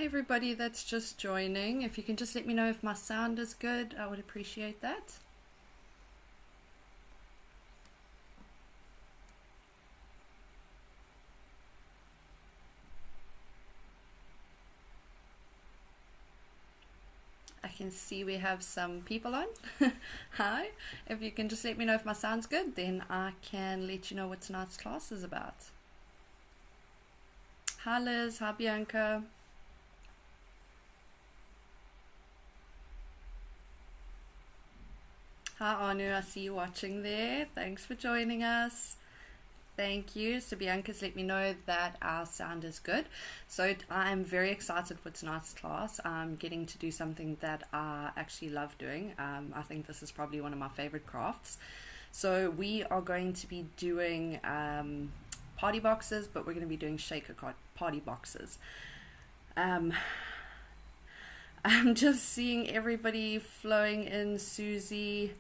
everybody that's just joining. If you can just let me know if my sound is good, I would appreciate that. I can see we have some people on. Hi. If you can just let me know if my sound's good, then I can let you know what tonight's class is about. Hi Liz, hi Bianca. Hi Anu, I see you watching there. Thanks for joining us. Thank you. So Bianca's let me know that our sound is good. So I'm very excited for tonight's class. I'm getting to do something that I actually love doing. I think this is probably one of my favorite crafts. So we are going to be doing party boxes, but we're going to be doing shaker party boxes. I'm just seeing everybody flowing in. Susie,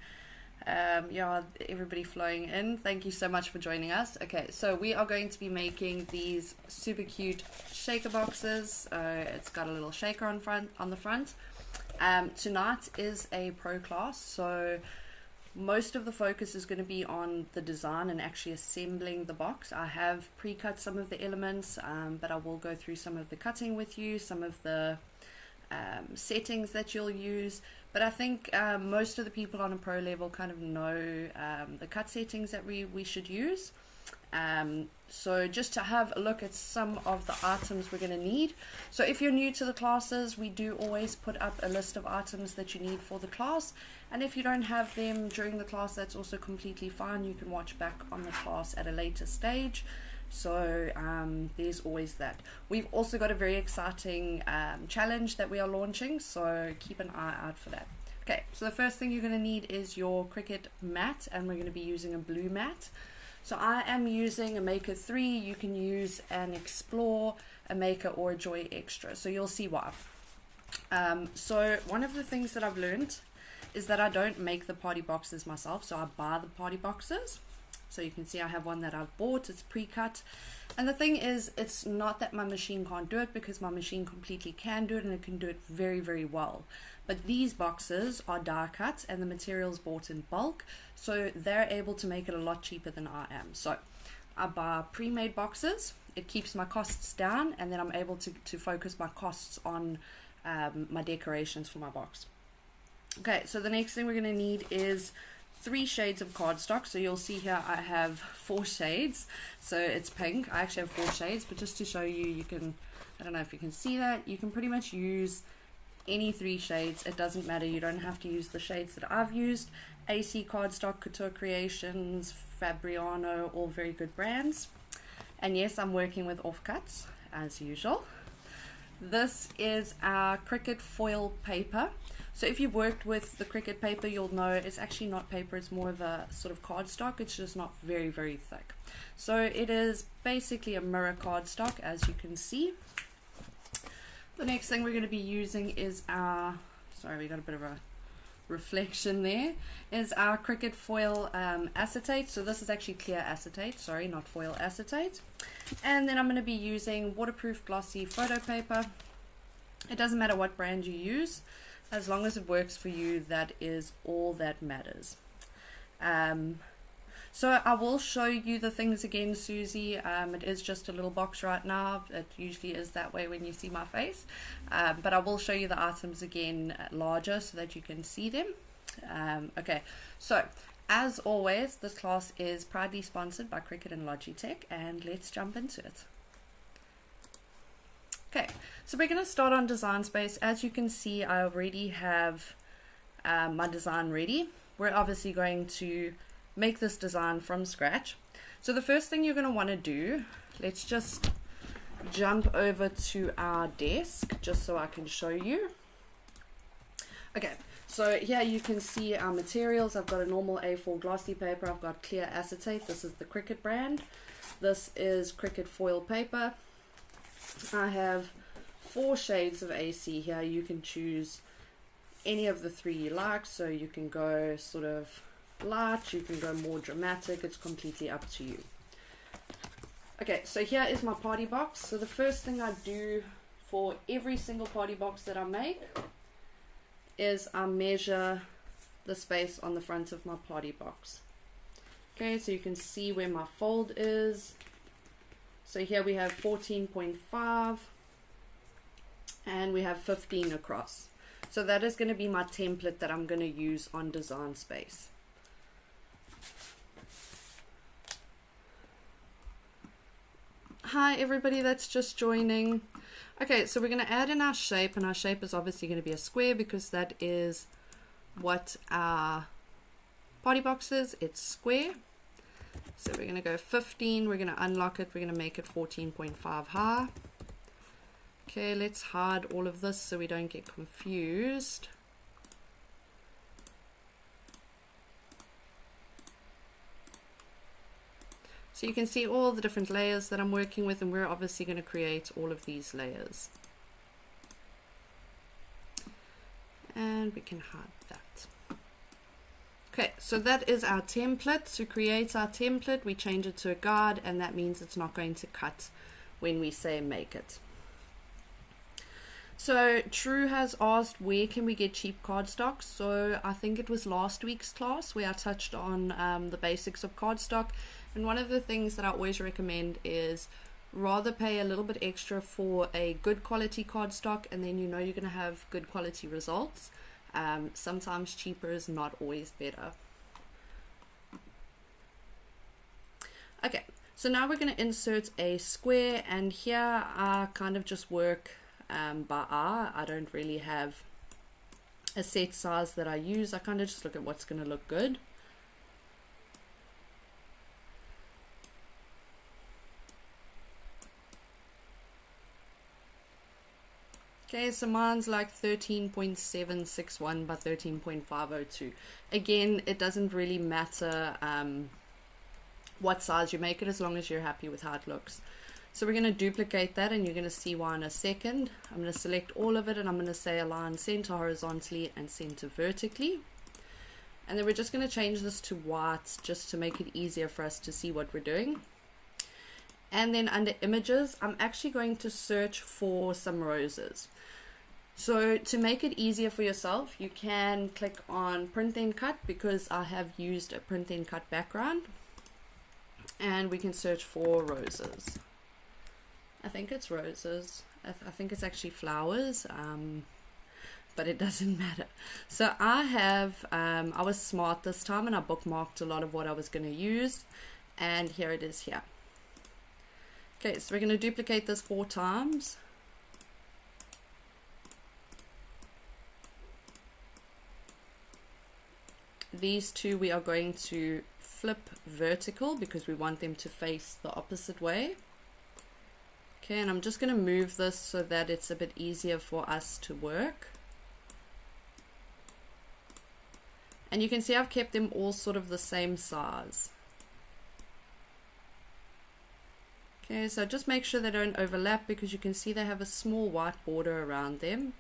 yeah, everybody flowing in. Thank you so much for joining us. Okay, so we are going to be making these super cute shaker boxes. It's got a little shaker on the front. Tonight is a pro class, so most of the focus is going to be on the design and actually assembling the box. I have pre-cut some of the elements, but I will go through some of the cutting with you, some of the settings that you'll use. But I think most of the people on a pro level kind of know the cut settings that we should use. So just to have a look at some of the items we're going to need. So if you're new to the classes, we do always put up a list of items that you need for the class. And if you don't have them during the class, that's also completely fine. You can watch back on the class at a later stage. So there's always that. We've also got a very exciting challenge that we are launching, so keep an eye out for that. Okay, so the first thing you're going to need is your Cricut mat, and we're going to be using a blue mat. So I am using a Maker 3. You can use an Explore, a Maker, or a Joy Xtra, so you'll see why. So one of the things that I've learned is that I don't make the party boxes myself, so I buy the party boxes. So you can see I have one that I've bought, it's pre-cut. And the thing is, it's not that my machine can't do it, because my machine completely can do it, and it can do it very, very well. But these boxes are die cut and the materials bought in bulk, so they're able to make it a lot cheaper than I am. So I buy pre-made boxes, it keeps my costs down, and then I'm able to focus my costs on my decorations for my box. Okay, so the next thing we're going to need is 3 shades of cardstock. So you'll see here I have 4 shades, so it's pink. I actually have 4 shades, but just to show you, you can, I don't know if you can see that, you can pretty much use any 3 shades. It doesn't matter, you don't have to use the shades that I've used. AC Cardstock, Couture Creations, Fabriano, all very good brands. And yes, I'm working with offcuts as usual. This is our Cricut foil paper. So if you've worked with the Cricut paper, you'll know it's actually not paper, it's more of a sort of cardstock. It's just not very, very thick. So it is basically a mirror cardstock, as you can see. The next thing we're going to be using is our, sorry, we got a bit of a reflection there, is our Cricut foil acetate. So this is actually clear acetate, sorry, not foil acetate. And then I'm going to be using waterproof glossy photo paper. It doesn't matter what brand you use, as long as it works for you, that is all that matters. So I will show you the things again, Susie. It is just a little box right now. It usually is that way when you see my face. But I will show you the items again larger so that you can see them. Okay, so as always, this class is proudly sponsored by Cricut and Logitech, and let's jump into it. Okay, so we're going to start on Design Space. As you can see, I already have my design ready. We're obviously going to make this design from scratch. So the first thing you're going to want to do, let's just jump over to our desk just so I can show you. Okay, so here you can see our materials. I've got a normal A4 glossy paper. I've got clear acetate. This is the Cricut brand. This is Cricut foil paper. I have 4 shades of AC here. You can choose any of the 3 you like, so you can go sort of light, you can go more dramatic, it's completely up to you. Okay, so here is my party box. So the first thing I do for every single party box that I make is I measure the space on the front of my party box. Okay, so you can see where my fold is. So here we have 14.5 and we have 15 across. So that is going to be my template that I'm going to use on Design Space. Hi everybody that's just joining. Okay, so we're going to add in our shape, and our shape is obviously going to be a square because that is what our party box is. It's square. So we're going to go 15, we're going to unlock it, we're going to make it 14.5 high. Okay, let's hide all of this so we don't get confused. So you can see all the different layers that I'm working with, and we're obviously going to create all of these layers. And we can hide that. Okay, so that is our template. To create our template, we change it to a guide, and that means it's not going to cut when we say make it. So True has asked, where can we get cheap cardstock? So I think it was last week's class where I touched on the basics of cardstock. And one of the things that I always recommend is rather pay a little bit extra for a good quality cardstock, and then you know you're going to have good quality results. Sometimes cheaper is not always better. Okay, so now we're going to insert a square, and here I kind of just work by eye. I don't really have a set size that I use. I kind of just look at what's going to look good. Okay, so mine's like 13.761 by 13.502. Again, it doesn't really matter what size you make it, as long as you're happy with how it looks. So we're going to duplicate that, and you're going to see why in a second. I'm going to select all of it, and I'm going to say align center horizontally and center vertically. And then we're just going to change this to white just to make it easier for us to see what we're doing. And then under images, I'm actually going to search for some roses. So to make it easier for yourself, you can click on print then cut, because I have used a print then cut background, and we can search for roses. I think it's roses. I think it's actually flowers, but it doesn't matter. So I was smart this time, and I bookmarked a lot of what I was going to use, and here it is here. Okay, so we're going to duplicate this 4 times. These two we are going to flip vertical because we want them to face the opposite way. Okay, and I'm just going to move this so that it's a bit easier for us to work. And you can see I've kept them all sort of the same size. Okay, so just make sure they don't overlap, because you can see they have a small white border around them.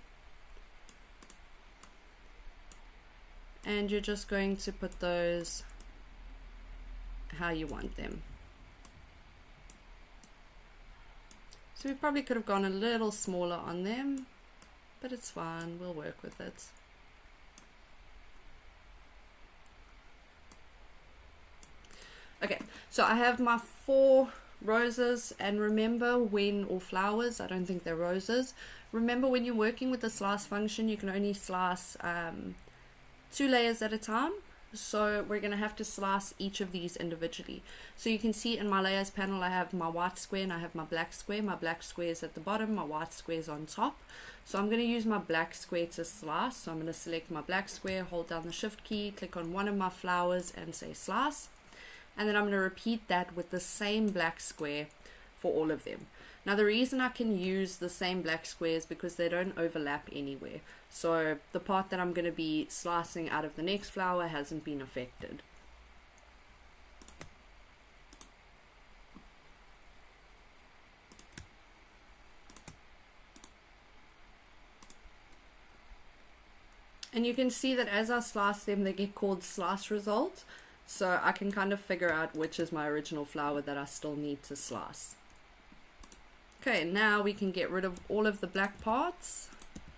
And you're just going to put those how you want them. So we probably could have gone a little smaller on them, but it's fine, we'll work with it. Okay, so I have my 4 roses, and remember when, or flowers, I don't think they're roses. Remember when you're working with the slice function, you can only slice 2 layers at a time. So we're going to have to slice each of these individually. So you can see in my layers panel I have my white square and I have my black square. My black square is at the bottom, my white square is on top. So I'm going to use my black square to slice. So I'm going to select my black square, hold down the shift key, click on one of my flowers and say slice. And then I'm going to repeat that with the same black square for all of them. Now the reason I can use the same black square is because they don't overlap anywhere. So the part that I'm going to be slicing out of the next flower hasn't been affected. And you can see that as I slice them, they get called slice results. So I can kind of figure out which is my original flower that I still need to slice. Okay, now we can get rid of all of the black parts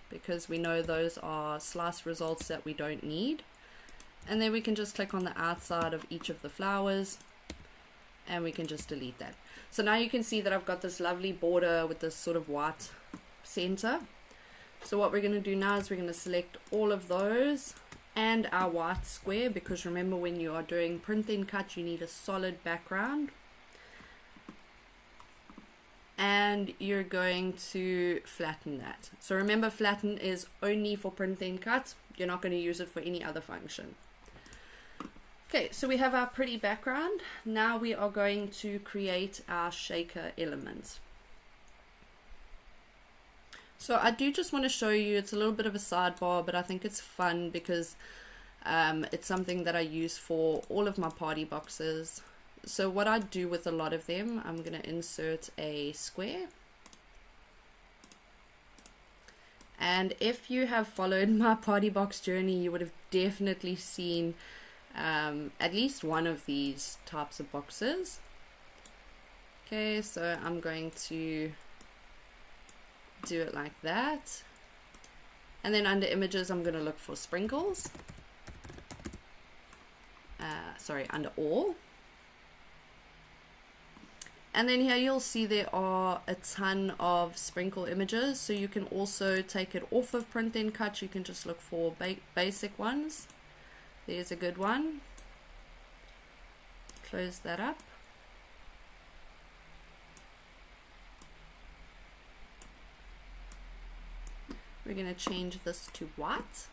because we know those are slice results that we don't need. And then we can just click on the outside of each of the flowers and we can just delete that. So now you can see that I've got this lovely border with this sort of white center. So what we're going to do now is we're going to select all of those and our white square, because remember, when you are doing print then cut, you need a solid background. And you're going to flatten that. So remember, flatten is only for print then cut. You're not going to use it for any other function. Okay, so we have our pretty background. Now we are going to create our shaker element. So I do just want to show you, it's a little bit of a sidebar, but I think it's fun because it's something that I use for all of my party boxes. So what I do with a lot of them, I'm going to insert a square. And if you have followed my party box journey, you would have definitely seen at least one of these types of boxes. Okay, so I'm going to do it like that. And then under images, I'm going to look for sprinkles. Sorry, under all. And then here you'll see there are a ton of sprinkle images, so you can also take it off of print then cut. You can just look for basic ones. There's a good one. Close that up. We're going to change this to white.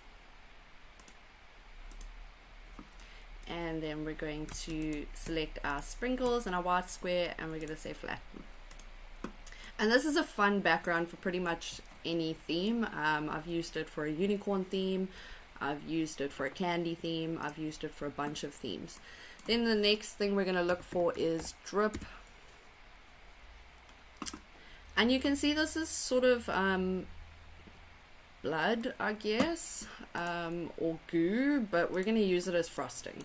And then we're going to select our sprinkles and our white square, and we're going to say flatten. And this is a fun background for pretty much any theme. I've used it for a unicorn theme, I've used it for a candy theme, I've used it for a bunch of themes. Then the next thing we're going to look for is drip. And you can see this is sort of blood, I guess, or goo, but we're going to use it as frosting.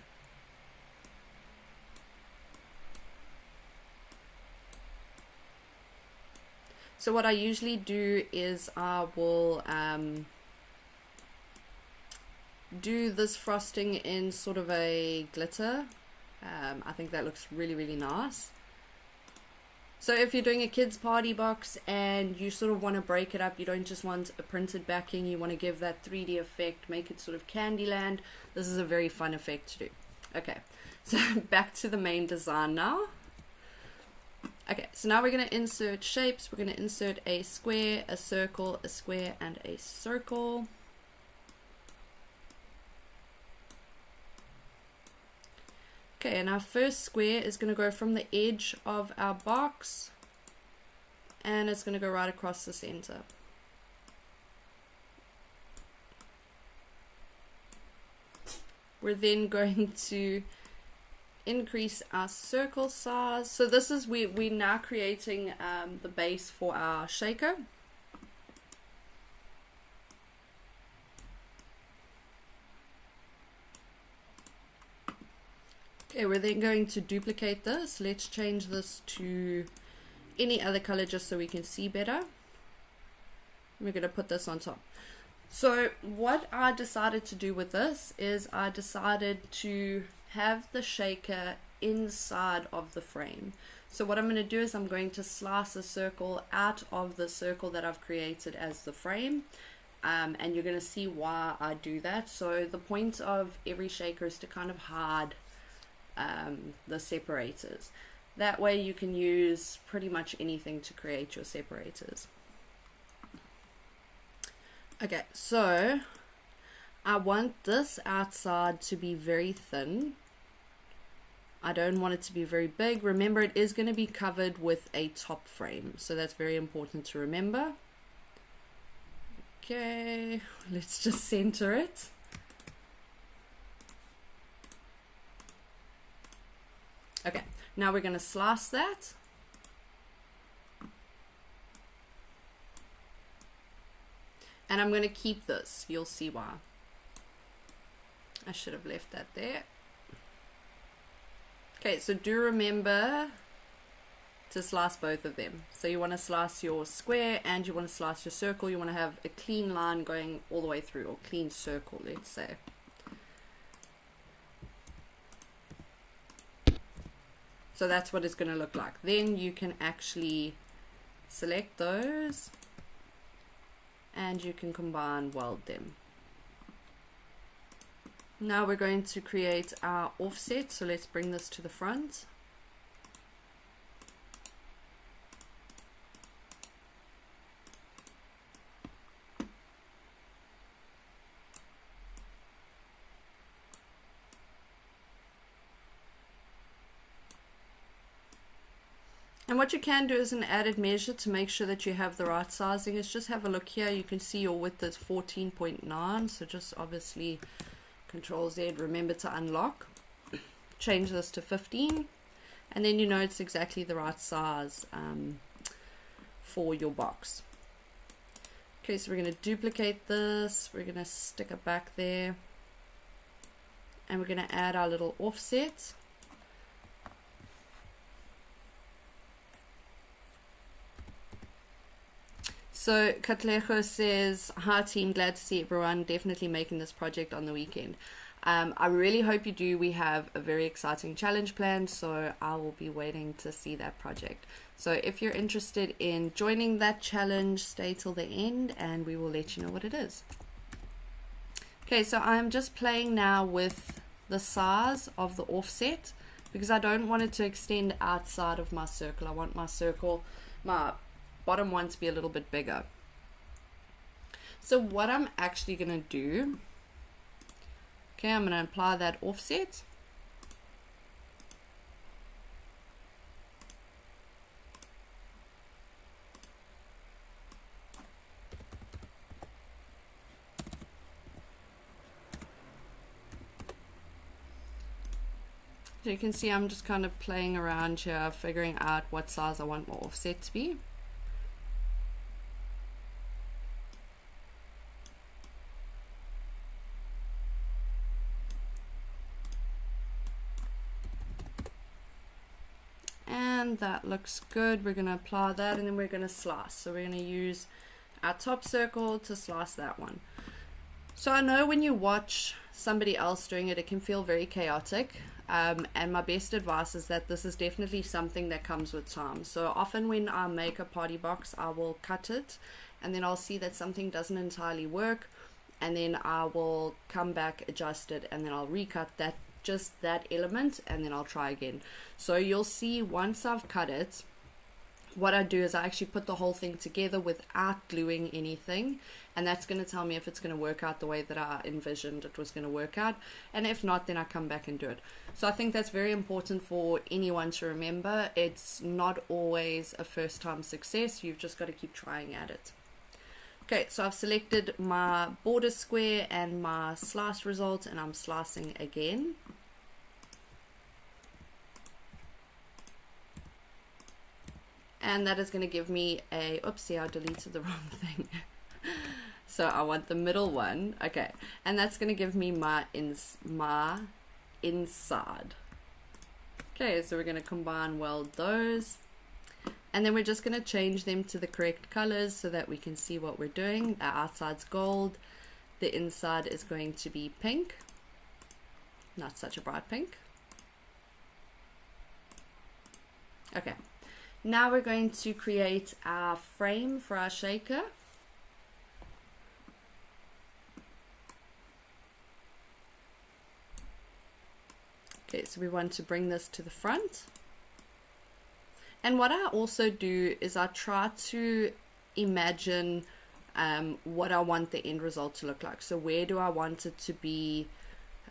So what I usually do is I will do this frosting in sort of a glitter. I think that looks really, really nice. So if you're doing a kids party box and you sort of want to break it up, you don't just want a printed backing, you want to give that 3D effect, make it sort of Candyland, this is a very fun effect to do. Okay, so back to the main design now. Okay, so now we're going to insert shapes. We're going to insert a square, a circle, a square, and a circle. Okay, and our first square is going to go from the edge of our box, and it's going to go right across the center. We're then going to increase our circle size. So this is, we're now creating the base for our shaker. Okay, we're then going to duplicate this. Let's change this to any other color just so we can see better. We're going to put this on top. So what I decided to do with this is I decided to have the shaker inside of the frame. So what I'm going to do is I'm going to slice a circle out of the circle that I've created as the frame. And you're going to see why I do that. So the point of every shaker is to kind of hide the separators. That way you can use pretty much anything to create your separators. Okay, so I want this outside to be very thin. I don't want it to be very big. Remember, it is going to be covered with a top frame, so that's very important to remember. Okay, let's just center it. Okay, now we're going to slice that. And I'm going to keep this. You'll see why. I should have left that there. Okay, so do remember to slice both of them. So you want to slice your square and you want to slice your circle. You want to have a clean line going all the way through, or clean circle, let's say. So that's what it's going to look like. Then you can actually select those and you can combine weld them. Now we're going to create our offset, so let's bring this to the front. And what you can do as an added measure to make sure that you have the right sizing is just have a look here. You can see your width is 14.9, so just obviously Control Z, remember to unlock, change this to 15, and then you know it's exactly the right size for your box. Okay, so we're going to duplicate this, we're going to stick it back there, and we're going to add our little offset. So Katlejo says, hi team, glad to see everyone definitely making this project on the weekend. I really hope you do. We have a very exciting challenge planned, so I will be waiting to see that project. So if you're interested in joining that challenge, stay till the end and we will let you know what it is. Okay, so I'm just playing now with the size of the offset because I don't want it to extend outside of my circle. I want my circle, my bottom one, to be a little bit bigger. So what I'm actually going to do, okay, I'm going to apply that offset. So you can see I'm just kind of playing around here, figuring out what size I want my offset to be. That looks good. We're going to apply that and then we're going to slice. So we're going to use our top circle to slice that one. So I know when you watch somebody else doing it, it can feel very chaotic. And my best advice is that this is definitely something that comes with time. So often when I make a party box, I will cut it and then I'll see that something doesn't entirely work. And then I will come back, adjust it, and then I'll recut that, just that element, and then I'll try again. So you'll see once I've cut it, what I do is I actually put the whole thing together without gluing anything, and that's going to tell me if it's going to work out the way that I envisioned it was going to work out, and if not, then I come back and do it. So I think that's very important for anyone to remember. It's not always a first time success. You've just got to keep trying at it. Okay, so I've selected my border square and my slice result, and I'm slicing again. And that is going to give me a, oopsie, I deleted the wrong thing. So I want the middle one. Okay, and that's going to give me my inside. Okay, so we're going to combine weld those. And then we're just going to change them to the correct colors so that we can see what we're doing. The outside's gold. The inside is going to be pink. Not such a bright pink. Okay. Now we're going to create our frame for our shaker. Okay, so we want to bring this to the front. And what I also do is I try to imagine what I want the end result to look like. So where do I want it to be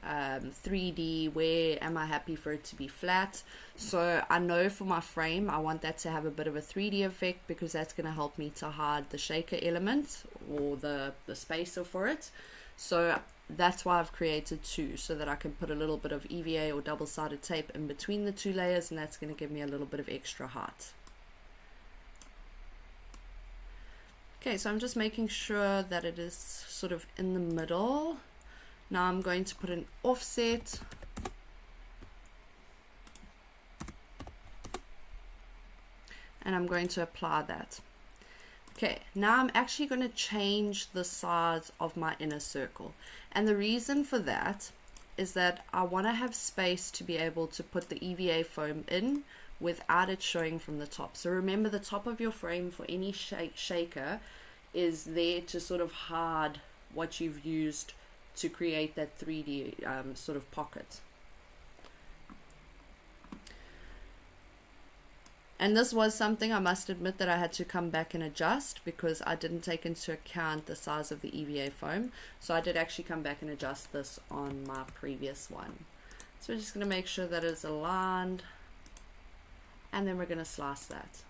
3D? Where am I happy for it to be flat? So I know for my frame I want that to have a bit of a 3D effect because that's going to help me to hide the shaker element or the spacer for it. So that's why I've created two, so that I can put a little bit of EVA or double-sided tape in between the two layers, and that's going to give me a little bit of extra height. Okay, so I'm just making sure that it is sort of in the middle. Now I'm going to put an offset. and I'm going to apply that. Okay, now I'm actually going to change the size of my inner circle, and the reason for that is that I want to have space to be able to put the EVA foam in without it showing from the top. So remember, the top of your frame for any shaker is there to sort of hide what you've used to create that 3D sort of pocket. And this was something I must admit that I had to come back and adjust, because I didn't take into account the size of the EVA foam. So I did actually come back and adjust this on my previous one. So we're just going to make sure that it's aligned, and then we're going to slice that.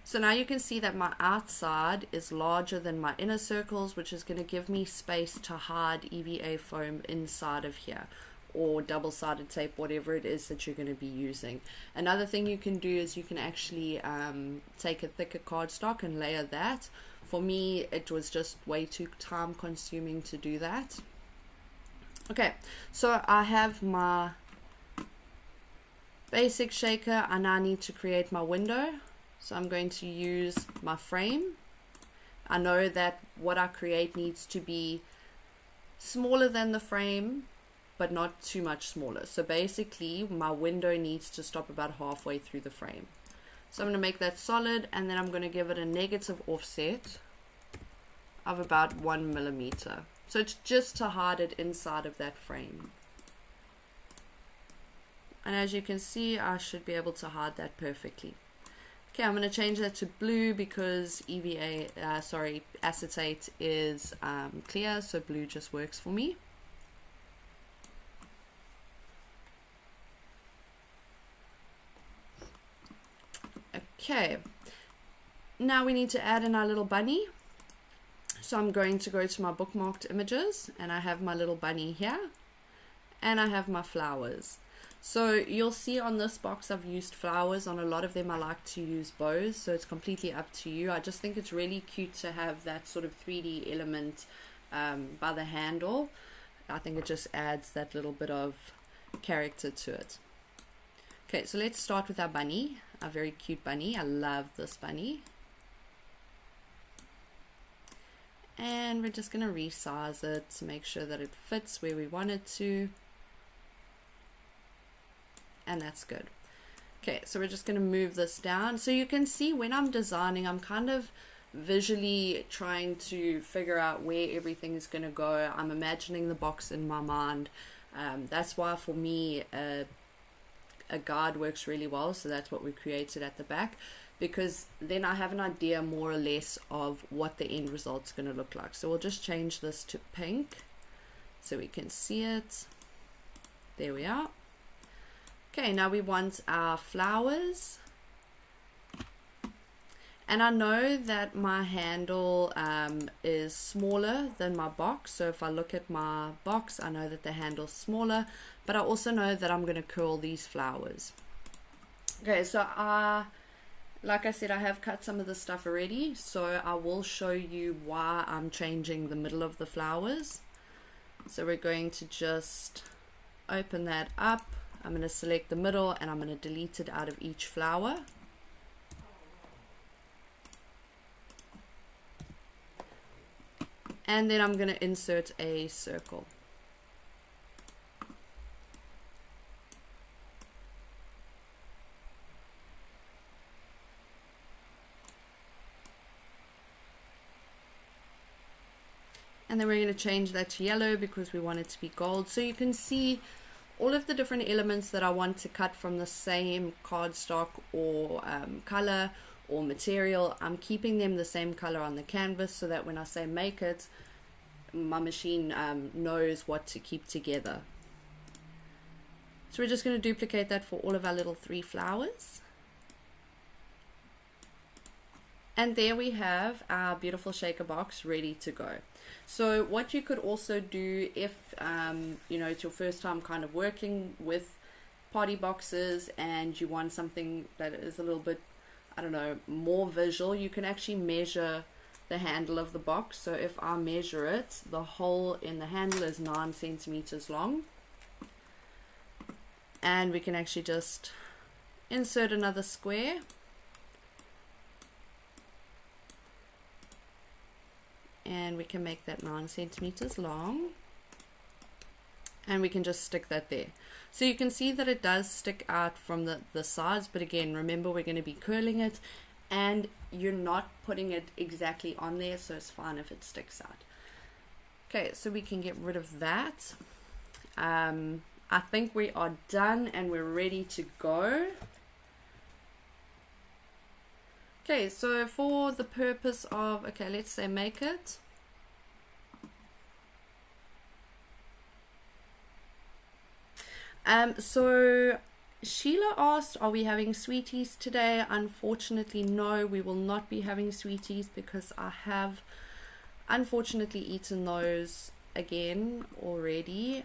So now you can see that my outside is larger than my inner circles, which is going to give me space to hide EVA foam inside of here, or double-sided tape, whatever it is that you're going to be using. Another thing you can do is you can actually take a thicker cardstock and layer that. For me, it was just way too time consuming to do that. Okay, so I have my basic shaker. I now need to create my window. So I'm going to use my frame. I know that what I create needs to be smaller than the frame, but not too much smaller. So basically my window needs to stop about halfway through the frame. So I'm going to make that solid, and then I'm going to give it a negative offset of about 1 millimeter. So it's just to hide it inside of that frame. And as you can see, I should be able to hide that perfectly. Okay, I'm going to change that to blue because acetate is clear, so blue just works for me. Okay, now we need to add in our little bunny. So I'm going to go to my bookmarked images, and I have my little bunny here, and I have my flowers. So you'll see on this box I've used flowers. On a lot of them I like to use bows, so it's completely up to you. I just think it's really cute to have that sort of 3D element by the handle. I think it just adds that little bit of character to it. Okay, so let's start with our bunny, a very cute bunny. I love this bunny. And we're just going to resize it to make sure that it fits where we want it to. And that's good. Okay, so we're just going to move this down. So you can see when I'm designing, I'm kind of visually trying to figure out where everything is going to go. I'm imagining the box in my mind. That's why for me a guide works really well. So that's what we created at the back, because then I have an idea more or less of what the end result's going to look like. So we'll just change this to pink so we can see it. There we are. Okay, now we want our flowers. And I know that my handle is smaller than my box. So if I look at my box, I know that the handle's smaller, but I also know that I'm going to curl these flowers. Okay, so like I said, I have cut some of the stuff already, so I will show you why I'm changing the middle of the flowers. So we're going to just open that up. I'm going to select the middle, and I'm going to delete it out of each flower. And then I'm going to insert a circle. And then we're going to change that to yellow because we want it to be gold. So you can see all of the different elements that I want to cut from the same cardstock or color or material. I'm keeping them the same color on the canvas so that when I say make it, my machine knows what to keep together. So we're just going to duplicate that for all of our little 3 flowers. And there we have our beautiful shaker box ready to go. So what you could also do if you know, it's your first time kind of working with party boxes and you want something that is a little bit, I don't know, more visual, you can actually measure the handle of the box. So if I measure it, the hole in the handle is 9 centimeters long, and we can actually just insert another square, and we can make that 9 centimeters long, and we can just stick that there. So you can see that it does stick out from the sides, but again, remember we're going to be curling it, and you're not putting it exactly on there, so it's fine if it sticks out. Okay, so we can get rid of that. I think we are done and we're ready to go. Okay, so for the purpose of, okay, let's say make it. So Sheila asked, are we having sweeties today? Unfortunately, no, we will not be having sweeties because I have unfortunately eaten those again already.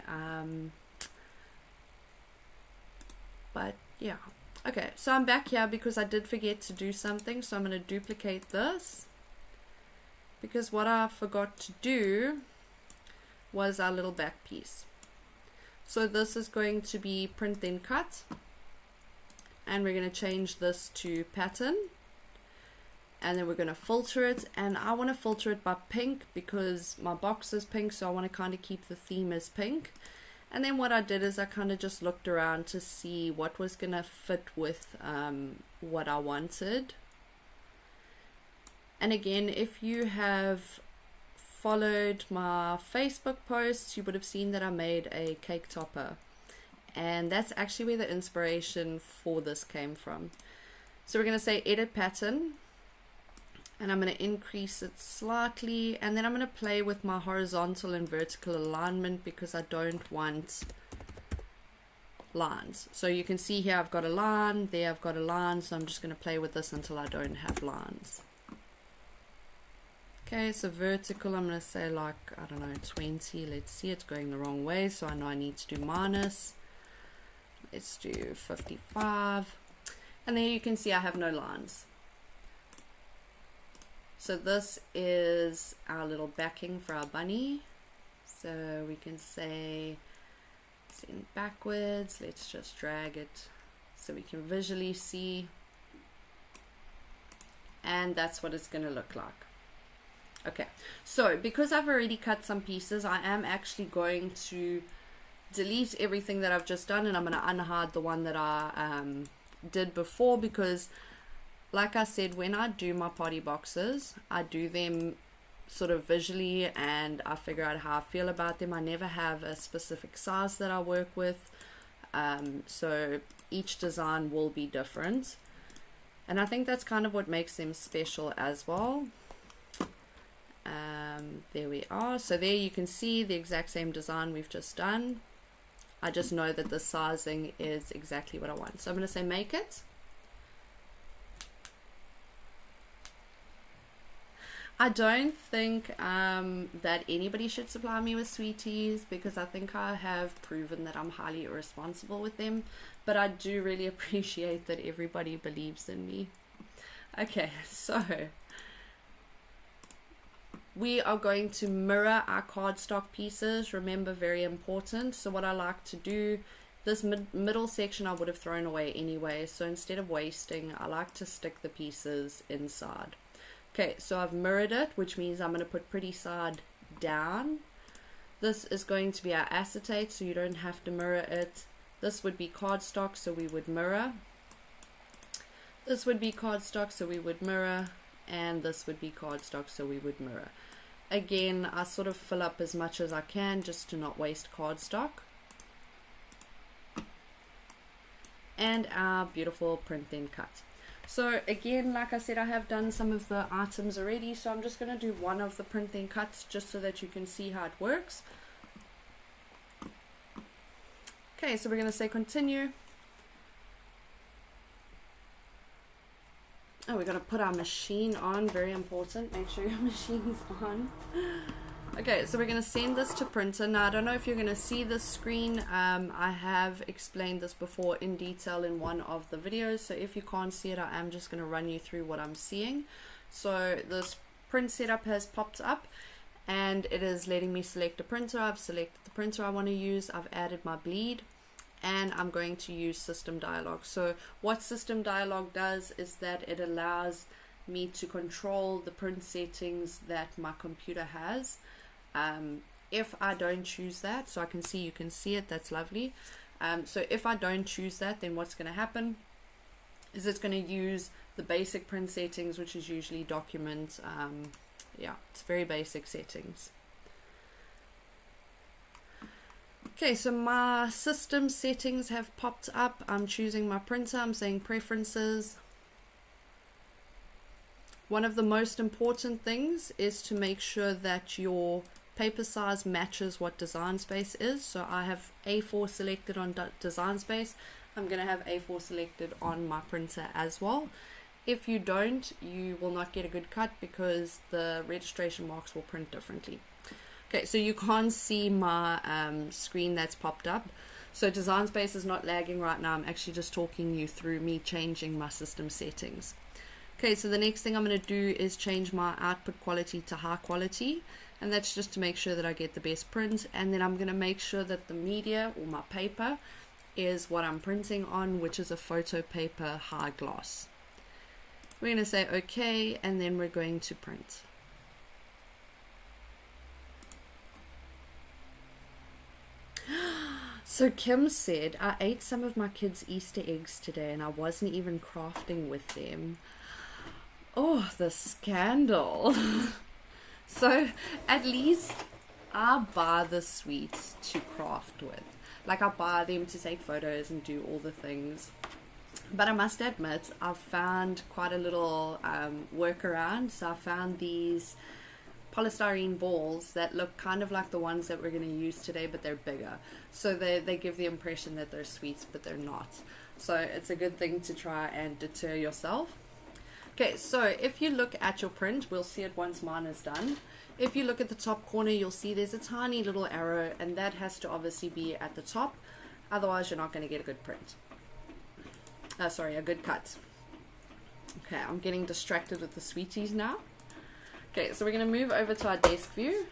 But yeah. Okay, so I'm back here because I did forget to do something, so I'm going to duplicate this, because what I forgot to do was our little back piece. So this is going to be print then cut, and we're going to change this to pattern, and then we're going to filter it, and I want to filter it by pink because my box is pink, so I want to kind of keep the theme as pink. And then what I did is I kind of just looked around to see what was going to fit with what I wanted. And again, if you have followed my Facebook posts, you would have seen that I made a cake topper. And that's actually where the inspiration for this came from. So we're going to say edit pattern. And I'm going to increase it slightly, and then I'm going to play with my horizontal and vertical alignment because I don't want lines. So you can see here I've got a line, there I've got a line, so I'm just going to play with this until I don't have lines. Okay, so vertical, I'm going to say like, I don't know, 20. Let's see, it's going the wrong way, so I know I need to do minus. Let's do 55. And there you can see I have no lines. So this is our little backing for our bunny. So we can say send backwards. Let's just drag it so we can visually see. And that's what it's going to look like. Okay, so because I've already cut some pieces, I am actually going to delete everything that I've just done, and I'm going to unhide the one that I did before, because like I said, when I do my party boxes, I do them sort of visually and I figure out how I feel about them. I never have a specific size that I work with, so each design will be different, and I think that's kind of what makes them special as well. There we are. So there you can see the exact same design we've just done. I just know that the sizing is exactly what I want. So I'm going to say make it. I don't think that anybody should supply me with sweeties, because I think I have proven that I'm highly irresponsible with them, but I do really appreciate that everybody believes in me. Okay, so we are going to mirror our cardstock pieces. Remember, very important. So what I like to do, this middle section I would have thrown away anyway, so instead of wasting, I like to stick the pieces inside. Okay, so I've mirrored it, which means I'm going to put pretty side down. This is going to be our acetate, so you don't have to mirror it. This would be cardstock, so we would mirror. This would be cardstock, so we would mirror. And this would be cardstock, so we would mirror. Again, I sort of fill up as much as I can just to not waste cardstock. And our beautiful print then cut. So again, like I said, I have done some of the items already, so I'm just going to do one of the print then cuts just so that you can see how it works. Okay, so we're going to say continue. Oh, we're going to put our machine on, very important, make sure your machine's on. Okay, so we're going to send this to printer. Now, I don't know if you're going to see this screen. I have explained this before in detail in one of the videos, so if you can't see it, I am just going to run you through what I'm seeing. So this print setup has popped up, and it is letting me select a printer. I've selected the printer I want to use. I've added my bleed, and I'm going to use System Dialog. So what System Dialog does is that it allows me to control the print settings that my computer has. If I don't choose that, so I can see, you can see it, that's lovely. So if I don't choose that, then what's going to happen is it's going to use the basic print settings, which is usually document. Yeah, it's very basic settings. Okay, so my system settings have popped up. I'm choosing my printer, I'm saying preferences. One of the most important things is to make sure that your paper size matches what Design Space is. So I have A4 selected on Design Space. I'm going to have A4 selected on my printer as well. If you don't, you will not get a good cut because the registration marks will print differently. Okay, so you can't see my screen that's popped up. So Design Space is not lagging right now. I'm actually just talking you through me changing my system settings. Okay, so the next thing I'm going to do is change my output quality to high quality, and that's just to make sure that I get the best print. And then I'm going to make sure that the media or my paper is what I'm printing on, which is a photo paper high gloss. We're going to say okay, and then we're going to print. So Kim said, I ate some of my kids' Easter eggs today and I wasn't even crafting with them. Oh, the scandal. So at least I buy the sweets to craft with. Like, I buy them to take photos and do all the things. But I must admit, I've found quite a little workaround. So I found these polystyrene balls that look kind of like the ones that we're going to use today, but they're bigger. So they give the impression that they're sweets, but they're not. So it's a good thing to try and deter yourself. Okay, so if you look at your print, we'll see it once mine is done. If you look at the top corner, you'll see there's a tiny little arrow, and that has to obviously be at the top. Otherwise, you're not going to get a good print. Sorry, a good cut. Okay, I'm getting distracted with the sweeties now. Okay, so we're going to move over to our desk view.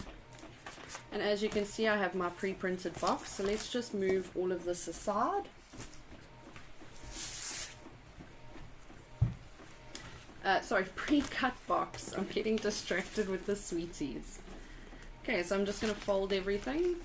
And as you can see, I have my pre-printed box. So let's just move all of this aside. Sorry, pre-cut box. I'm getting distracted with the sweeties. Okay, so I'm just going to fold everything.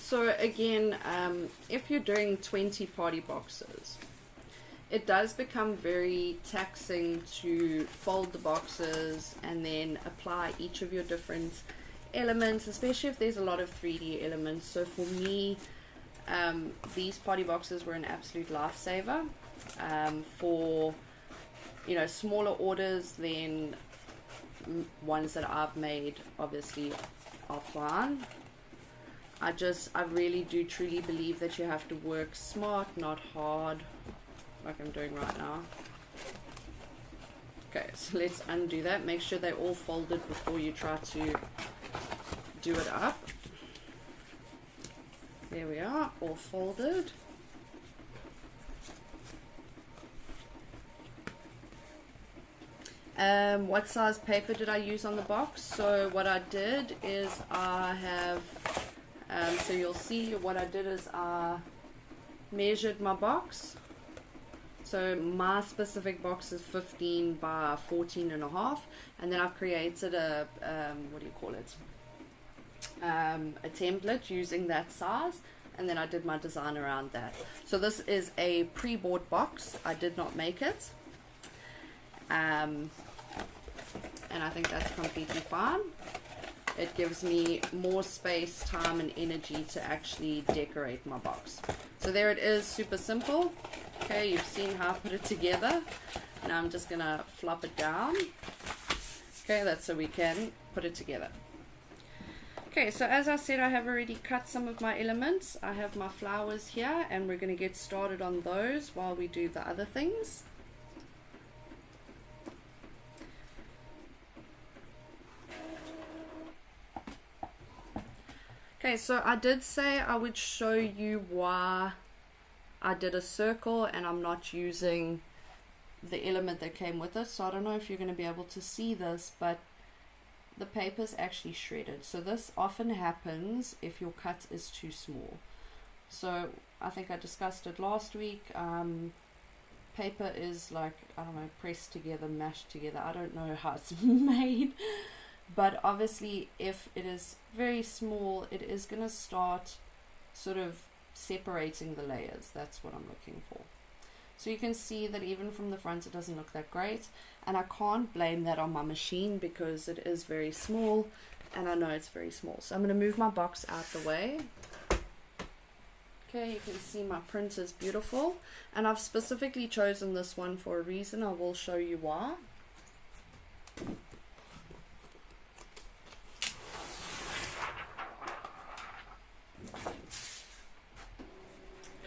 So again, if you're doing 20 party boxes, it does become very taxing to fold the boxes and then apply each of your different elements, especially if there's a lot of 3D elements. So for me, these party boxes were an absolute lifesaver. For smaller orders, then ones that I've made obviously are fine. I really do truly believe that you have to work smart, not hard, like I'm doing right now. Okay, so let's undo that. Make sure they're all folded before you try to do it up. There we are, all folded. What size paper did I use on the box? So what I did is I have so you'll see what I did is I measured my box. So my specific box is 15 by 14 and a half, and then I've created a a template using that size, and then I did my design around that. So this is a pre-bought box. I did not make it, and I think that's completely fine. It gives me more space, time, and energy to actually decorate my box. So there it is, super simple. Okay, you've seen how I put it together. Now I'm just going to flop it down. Okay, that's so we can put it together. Okay, so as I said, I have already cut some of my elements. I have my flowers here, and we're going to get started on those while we do the other things. Okay, so I did say I would show you why I did a circle and I'm not using the element that came with it. So I don't know if you're going to be able to see this, but the paper is actually shredded. So this often happens if your cut is too small. So I think I discussed it last week. Paper is like, I don't know, pressed together, mashed together. I don't know how it's made. But obviously if it is very small, it is going to start sort of separating the layers. That's what I'm looking for. So you can see that even from the front it doesn't look that great, and I can't blame that on my machine because it is very small and I know it's very small. So I'm going to move my box out the way. Okay, you can see my print is beautiful, and I've specifically chosen this one for a reason. I will show you why.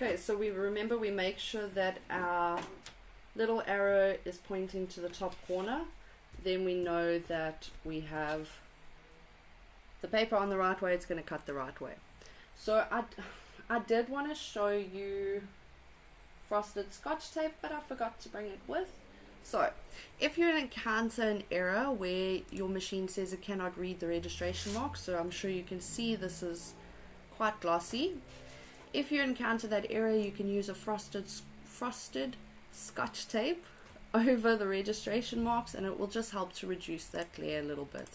Okay, so we make sure that our little arrow is pointing to the top corner. Then we know that we have the paper on the right way. It's going to cut the right way. So I did want to show you frosted scotch tape, but I forgot to bring it with. So if you encounter an error where your machine says it cannot read the registration mark, so I'm sure you can see this is quite glossy. If you encounter that error, you can use a frosted scotch tape over the registration marks, and it will just help to reduce that glare a little bit.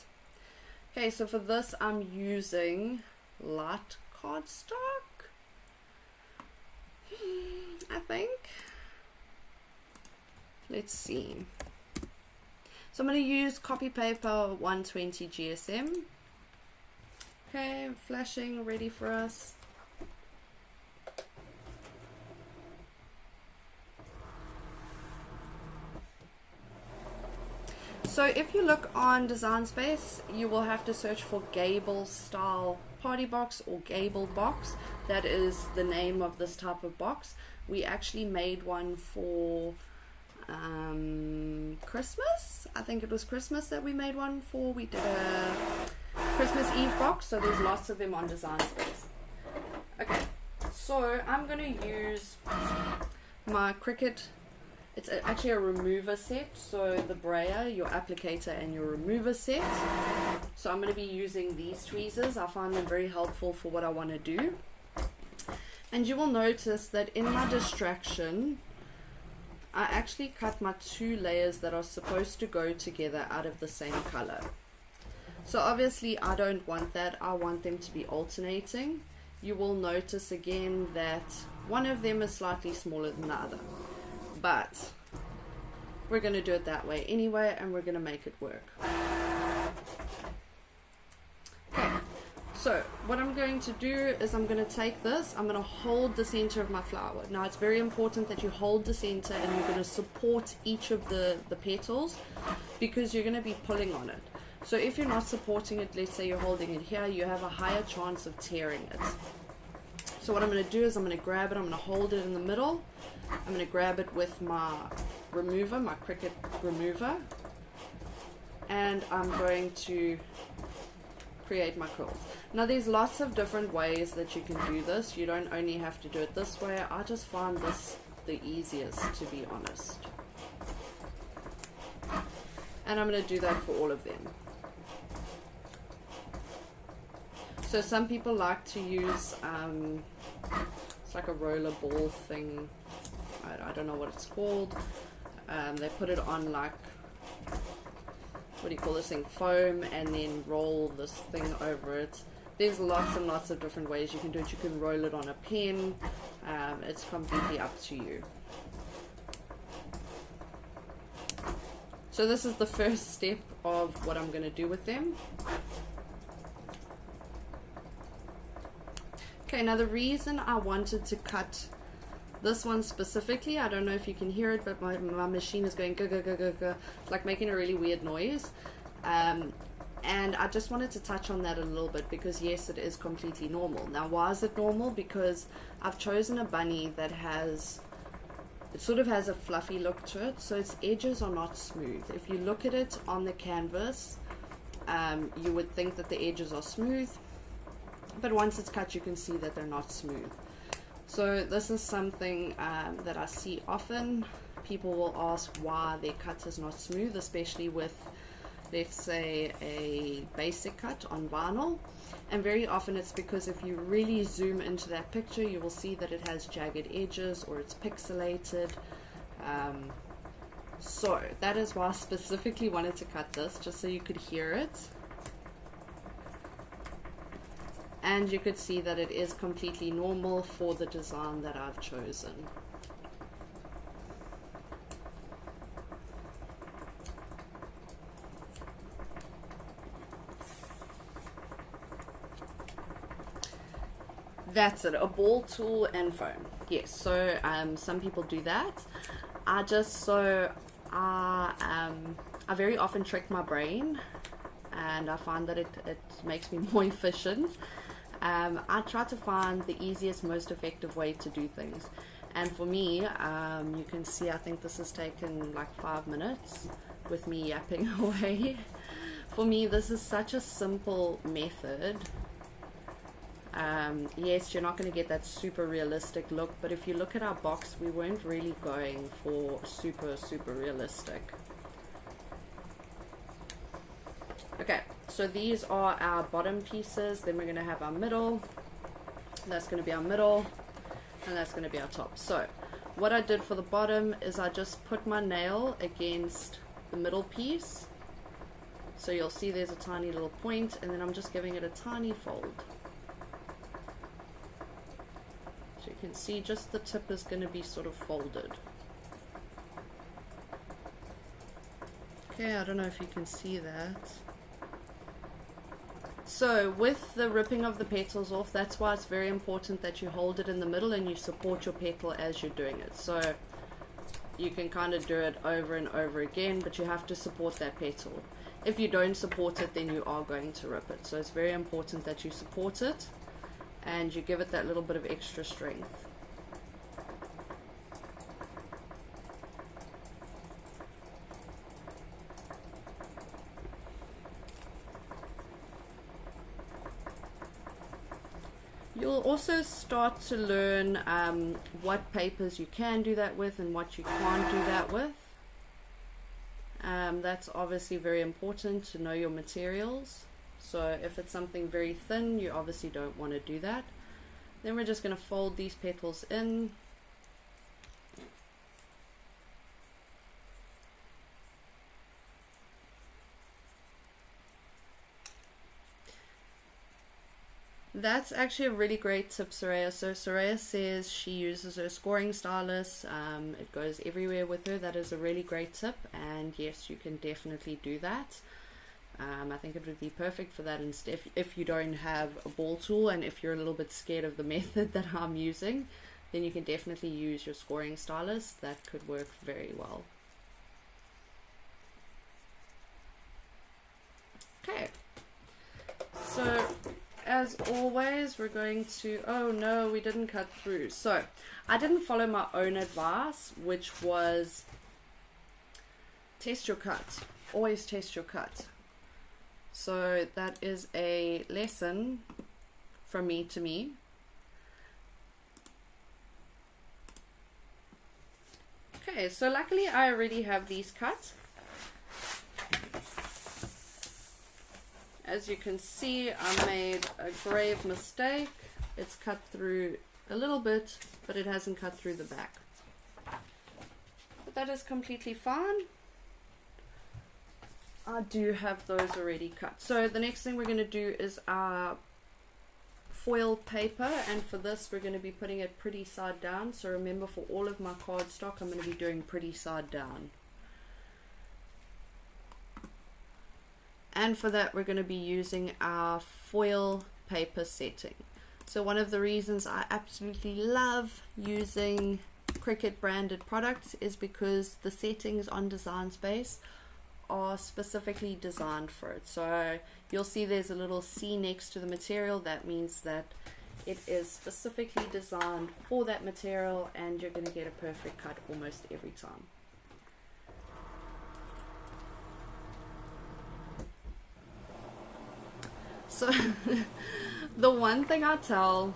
Okay, so for this I'm using light cardstock, I think. Let's see. So I'm going to use copy paper 120 GSM. Okay, flashing, ready for us. So if you look on Design Space, you will have to search for Gable style party box or Gable box. That is the name of this type of box. We actually made one for Christmas. I think it was Christmas that we made one for. We did a Christmas Eve box, so there's lots of them on Design Space. Okay, so I'm going to use my Cricut. It's actually a remover set, so the brayer, your applicator, and your remover set. So I'm going to be using these tweezers. I find them very helpful for what I want to do. And you will notice that in my distraction, I actually cut my two layers that are supposed to go together out of the same color. So obviously I don't want that. I want them to be alternating. You will notice again that one of them is slightly smaller than the other. But we're going to do it that way anyway, and we're going to make it work. Okay, so what I'm going to do is I'm going to take this, I'm going to hold the center of my flower. Now it's very important that you hold the center and you're going to support each of the petals, because you're going to be pulling on it. So if you're not supporting it, let's say you're holding it here, you have a higher chance of tearing it. So what I'm going to do is I'm going to grab it, I'm going to hold it in the middle. I'm going to grab it with my remover, my Cricut remover, and I'm going to create my curls. Now there's lots of different ways that you can do this. You don't only have to do it this way. I just find this the easiest, to be honest. And I'm going to do that for all of them. So some people like to use, it's like a roller ball thing. I don't know what it's called. They put it on like, what do you call this thing, foam, and then roll this thing over it. There's lots and lots of different ways you can do it. You can roll it on a pen. It's completely up to you. So this is the first step of what I'm going to do with them. Okay, now the reason I wanted to cut this one specifically, I don't know if you can hear it, but my machine is going go go go go go, like making a really weird noise. And I just wanted to touch on that a little bit, because yes, it is completely normal. Now why is it normal? Because I've chosen a bunny that has, it sort of has a fluffy look to it, so its edges are not smooth. If you look at it on the canvas, you would think that the edges are smooth, but once it's cut you can see that they're not smooth. So this is something that I see often. People will ask why their cut is not smooth, especially with, let's say, a basic cut on vinyl. And very often it's because if you really zoom into that picture, you will see that it has jagged edges or it's pixelated. So that is why I specifically wanted to cut this, just so you could hear it. And you could see that it is completely normal for the design that I've chosen. That's it, a ball tool and foam. Yes, so some people do that. I very often trick my brain, and I find that it makes me more efficient. I try to find the easiest, most effective way to do things. And for me, you can see, I think this has taken like 5 minutes with me yapping away. For me, this is such a simple method. Yes, you're not going to get that super realistic look, but if you look at our box, we weren't really going for super realistic. Okay, so these are our bottom pieces. Then we're going to have our middle. That's going to be our middle, and that's going to be our top. So what I did for the bottom is I just put my nail against the middle piece. So you'll see there's a tiny little point, and then I'm just giving it a tiny fold. So you can see just the tip is going to be sort of folded. Okay, I don't know if you can see that. So with the ripping of the petals off, that's why it's very important that you hold it in the middle and you support your petal as you're doing it. So you can kind of do it over and over again, but you have to support that petal. If you don't support it, then you are going to rip it. So it's very important that you support it and you give it that little bit of extra strength. You'll also start to learn what papers you can do that with and what you can't do that with. That's obviously very important to know your materials. So if it's something very thin, you obviously don't want to do that. Then we're just going to fold these petals in. That's actually a really great tip, Soraya. So Soraya says she uses her scoring stylus. It goes everywhere with her. That is a really great tip, and yes, you can definitely do that. I think it would be perfect for that instead. If you don't have a ball tool and if you're a little bit scared of the method that I'm using, then you can definitely use your scoring stylus. That could work very well. Okay, so as always, we're going to, oh no, we didn't cut through. So I didn't follow my own advice, which was test your cut. Always test your cut. So that is a lesson from me to me. Okay, so luckily I already have these cut. As you can see, I made a grave mistake. It's cut through a little bit, but it hasn't cut through the back. But that is completely fine. I do have those already cut. So the next thing we're going to do is our foil paper, and for this we're going to be putting it pretty side down. So remember, for all of my cardstock I'm going to be doing pretty side down. And for that we're going to be using our foil paper setting. So one of the reasons I absolutely love using Cricut branded products is because the settings on Design Space are specifically designed for it. So you'll see there's a little C next to the material. That means that it is specifically designed for that material, and you're going to get a perfect cut almost every time. So The one thing I tell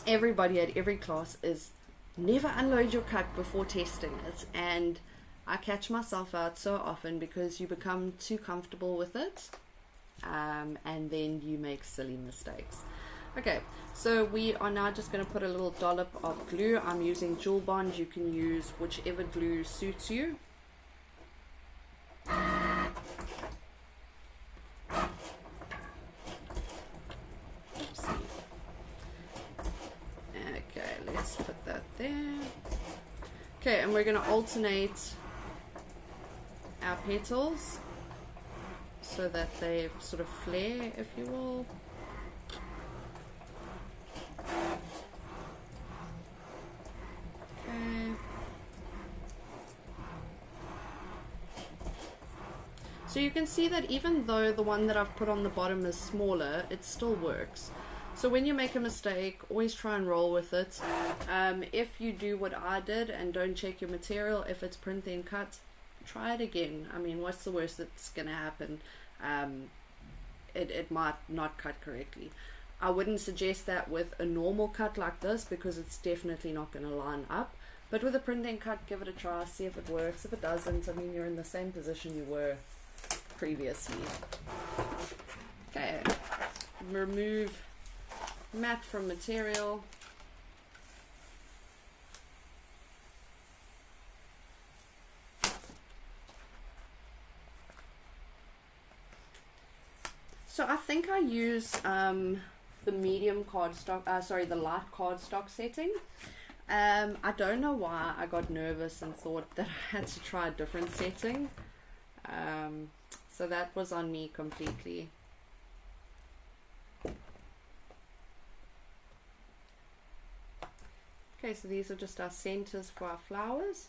everybody at every class is never unload your cut before testing it, and I catch myself out so often because you become too comfortable with it, and then you make silly mistakes. Okay, so we are now just going to put a little dollop of glue. I'm using Jewel Bond. You can use whichever glue suits you. Okay, let's put that there. Okay, and we're going to alternate our petals so that they sort of flare, if you will. Okay. So you can see that even though the one that I've put on the bottom is smaller, it still works. So when you make a mistake, always try and roll with it. If you do what I did and don't check your material, if it's print then cut, try it again. I mean, what's the worst that's going to happen? It might not cut correctly. I wouldn't suggest that with a normal cut like this because it's definitely not going to line up. But with a print then cut, give it a try, see if it works. If it doesn't, I mean, you're in the same position you were previously. Okay, remove mat from material. So I think I use the medium cardstock, the light cardstock setting. I don't know why I got nervous and thought that I had to try a different setting. So that was on me completely. Okay, so these are just our centers for our flowers.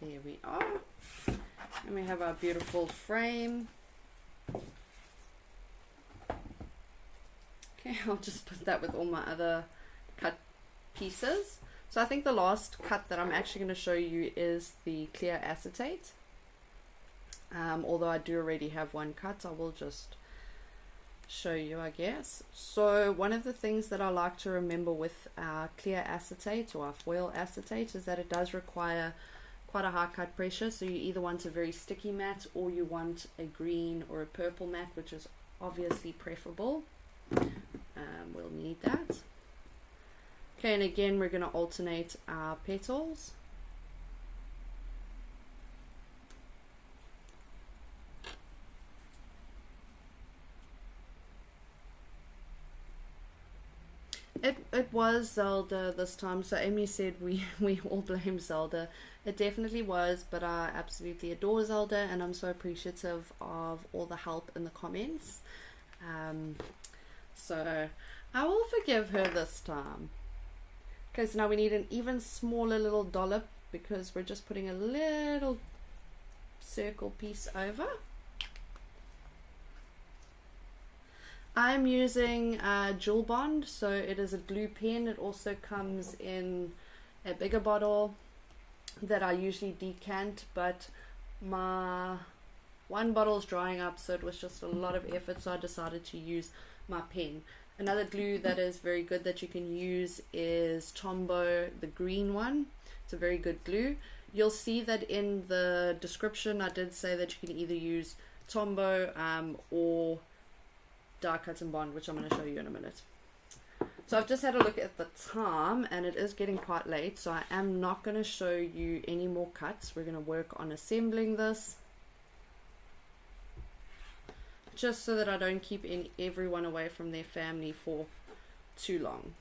There we are. And we have our beautiful frame. Okay, I'll just put that with all my other cut pieces. So I think the last cut that I'm actually going to show you is the clear acetate. Although I do already have one cut, I will just show you, I guess. So one of the things that I like to remember with our clear acetate or our foil acetate is that it does require quite a high cut pressure. So you either want a very sticky mat or you want a green or a purple mat, which is obviously preferable. We'll need that. Okay, and again we're going to alternate our petals. It was Zelda this time, so Amy said we all blame Zelda. It definitely was, but I absolutely adore Zelda and I'm so appreciative of all the help in the comments. So I will forgive her this time. Okay, so now we need an even smaller little dollop because we're just putting a little circle piece over. I'm using Jewel Bond, so it is a glue pen. It also comes in a bigger bottle that I usually decant, but my one bottle is drying up, so it was just a lot of effort, so I decided to use my pen. Another glue that is very good that you can use is Tombow, the green one. It's a very good glue. You'll see that in the description I did say that you can either use Tombow or die cut and bond, which I'm going to show you in a minute. So I've just had a look at the time and it is getting quite late, so I am not going to show you any more cuts. We're going to work on assembling this just so that I don't keep everyone away from their family for too long.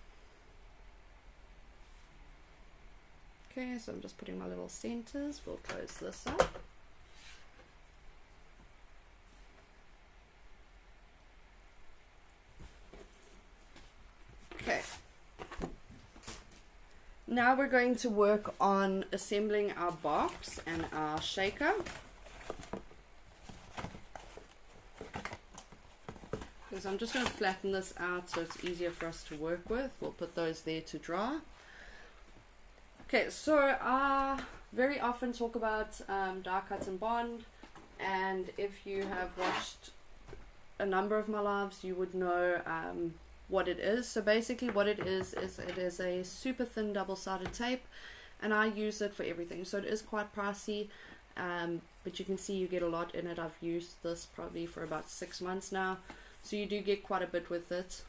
Okay, so I'm just putting my little centers. We'll close this up. Okay, now we're going to work on assembling our box and our shaker. So I'm just going to flatten this out so it's easier for us to work with. We'll put those there to dry. Okay, so I very often talk about die cut and bond, and if you have watched a number of my lives, you would know what it is. So basically what it is it is a super thin double-sided tape, and I use it for everything. So it is quite pricey, but you can see you get a lot in it. I've used this probably for about 6 months now, so you do get quite a bit with it.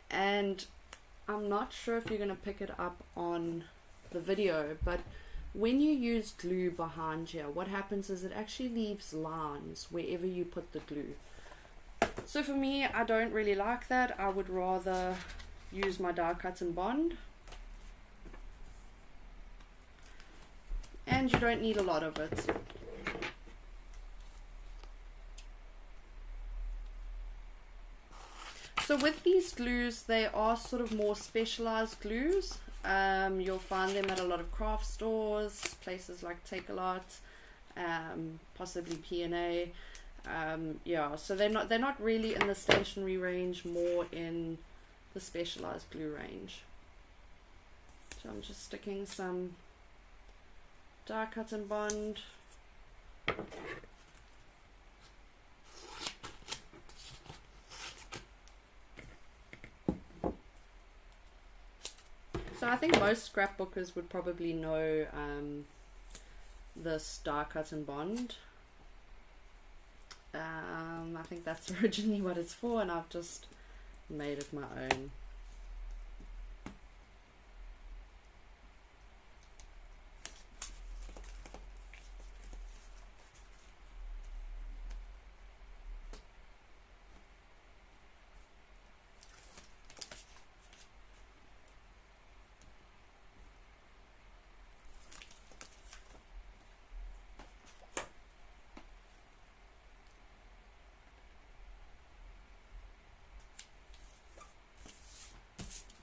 And I'm not sure if you're going to pick it up on the video, but when you use glue behind here, what happens is it actually leaves lines wherever you put the glue. So for me, I don't really like that. I would rather use my die cut and bond, and you don't need a lot of it. So with these glues, they are sort of more specialized glues. You'll find them at a lot of craft stores, places like Take-A-Lot, possibly P&A. Yeah, so they're not really in the stationery range, more in the specialized glue range. So I'm just sticking some die cut and bond. So I think most scrapbookers would probably know this die cut and bond. I think that's originally what it's for, and I've just made it my own.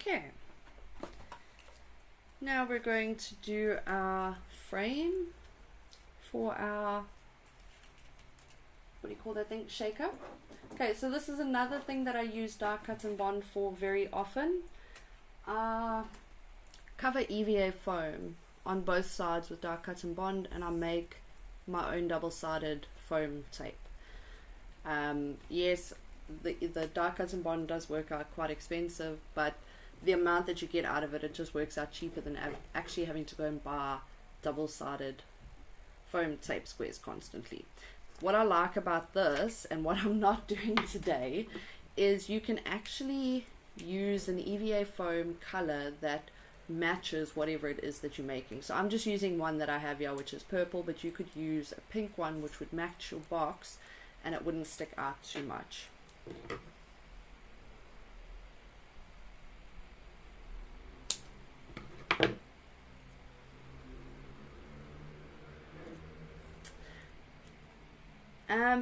Okay, now we're going to do our frame for our, what do you call that thing, shaker. Okay, so this is another thing that I use die cut and bond for very often. Cover EVA foam on both sides with die cut and bond, and I make my own double-sided foam tape. Yes, the die cut and bond does work out quite expensive, but the amount that you get out of it, it just works out cheaper than actually having to go and buy double-sided foam tape squares constantly. What I like about this, and what I'm not doing today, is you can actually use an EVA foam color that matches whatever it is that you're making. So I'm just using one that I have here, which is purple, but you could use a pink one which would match your box and it wouldn't stick out too much.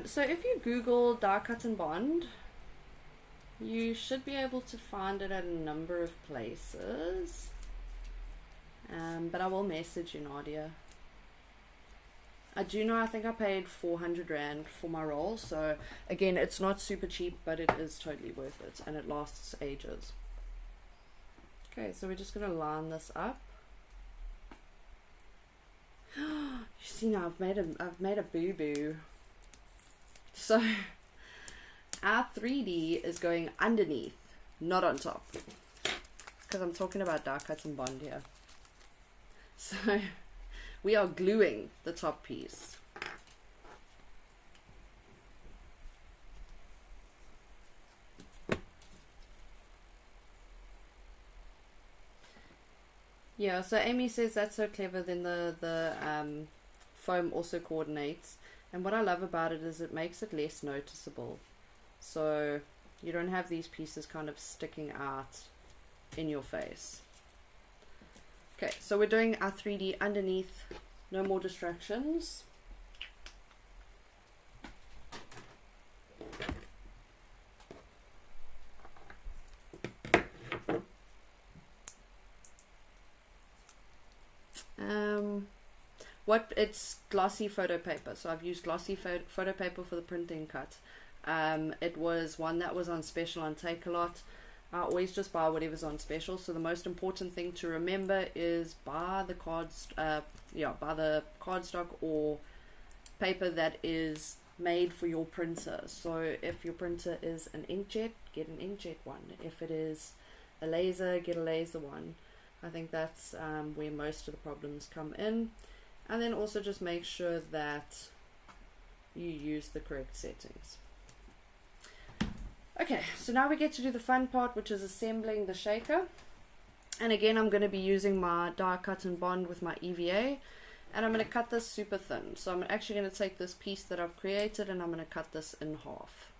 So if you Google die cut and bond, you should be able to find it at a number of places, but I will message you, Nadia. I do know, I think I paid 400 Rand for my roll, so again, it's not super cheap, but it is totally worth it, and it lasts ages. Okay, so we're just going to line this up. You see now, I've made a boo-boo. So our 3D is going underneath, not on top, because I'm talking about die cut and bond here. So we are gluing the top piece. Yeah, so Amy says that's so clever, then the foam also coordinates. And what I love about it is it makes it less noticeable. So you don't have these pieces kind of sticking out in your face. Okay, so we're doing our 3D underneath, no more distractions. It's glossy photo paper, so I've used glossy photo paper for the printing cut. It was one that was on special on Take-A-Lot. I always just buy whatever's on special. So the most important thing to remember is buy the buy the cardstock or paper that is made for your printer. So if your printer is an inkjet, get an inkjet one. If it is a laser, get a laser one. I think that's where most of the problems come in. And then also just make sure that you use the correct settings. Okay, so now we get to do the fun part, which is assembling the shaker. And again, I'm going to be using my die cut and bond with my EVA, and I'm going to cut this super thin. So I'm actually going to take this piece that I've created and I'm going to cut this in half.